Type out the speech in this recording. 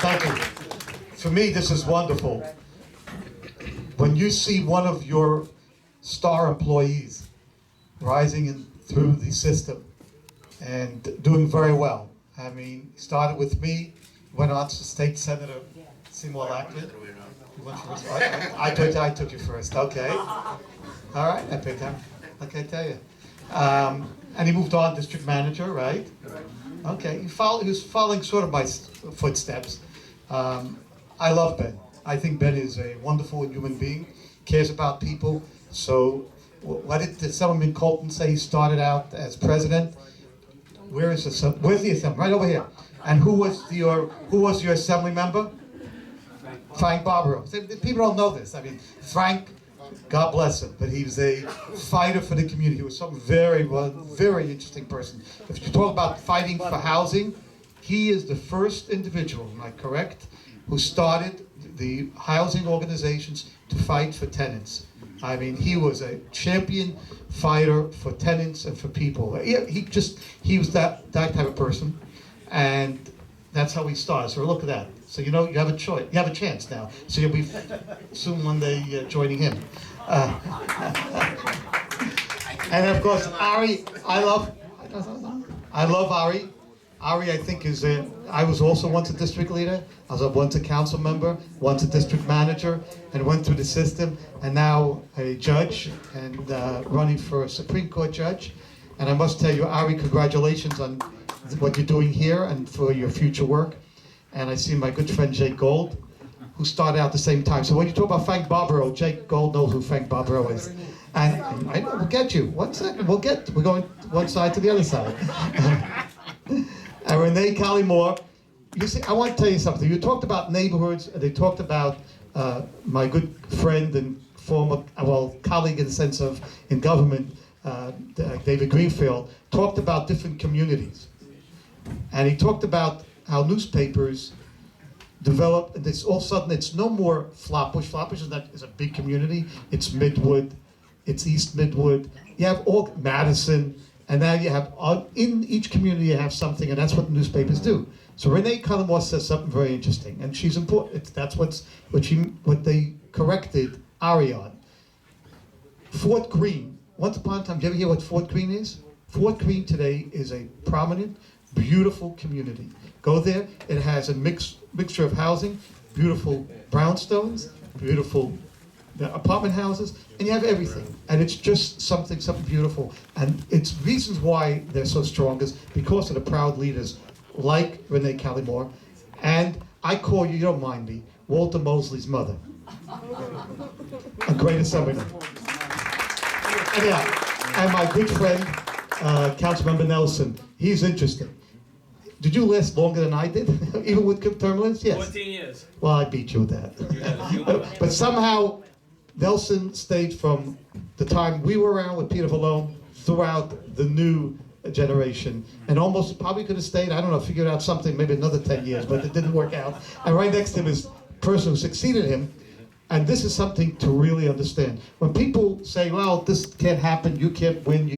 Thank you. For me, this is wonderful. When you see one of your star employees rising through the system and doing very well. I mean, he started with me, went on to State Senator Seymour Lackland. You went first. I took you first. Okay. All right. I picked him. Okay, tell you. And he moved on, district manager, right? Okay. He was following sort of my footsteps. I love Ben. I think Ben is a wonderful human being, cares about people. So, what did someone in Colton say? He started out as president. Where's the assembly? Right over here. And who was your assembly member? Frank Barbaro. People don't know this. I mean, Frank, God bless him, but he was a fighter for the community. He was some very interesting person. If you talk about fighting for housing, he is the first individual, am I correct, who started the housing organizations to fight for tenants. I mean, he was a champion fighter for tenants and for people. He was that type of person, and that's how he started. So look at that. So you have a choice. You have a chance now. So you'll be soon one day joining him. And of course, Ari. I love Ari. Ari, I think, I was also once a district leader. I was once a council member, once a district manager, and went through the system, and now a judge, and running for a Supreme Court judge. And I must tell you, Ari, congratulations on what you're doing here and for your future work. And I see my good friend Jake Gold, who started out the same time. So when you talk about Frank Barbaro, Jake Gold knows who Frank Barbaro is. And I know, we'll get you. 1 second, we're going one side to the other side. And Renee Collymore, you see, I want to tell you something. You talked about neighborhoods, and they talked about my good friend and former, colleague in the sense of in government, David Greenfield, talked about different communities. And he talked about how newspapers develop, and all of a sudden it's no more Flatbush. Flatbush is a big community. It's Midwood, it's East Midwood. You have all Madison, and now you have, in each community you have something, and that's what newspapers do. So Renee Collymore says something very interesting, and she's important. That's what they corrected Ari on. Fort Greene. Once upon a time, did you ever hear what Fort Greene is? Fort Greene today is a prominent, beautiful community. Go there. It has a mixture of housing, beautiful brownstones, beautiful apartment houses, and you have everything. And it's just something beautiful. And it's reasons why they're so strong is because of the proud leaders like Renee Collymore. And I call you don't mind me, Walter Mosley's mother. A great assemblyman. And my good friend, Councilmember Nelson, he's interesting. Did you last longer than I did, even with turbulence? Yes. 14 years. Well, I beat you with that. But somehow, Nelson stayed from the time we were around with Peter Vallone throughout the new generation, and almost probably could have stayed, I don't know, figured out something, maybe another 10 years, but it didn't work out. And right next to him is the person who succeeded him, and this is something to really understand. When people say, well, this can't happen, you can't win,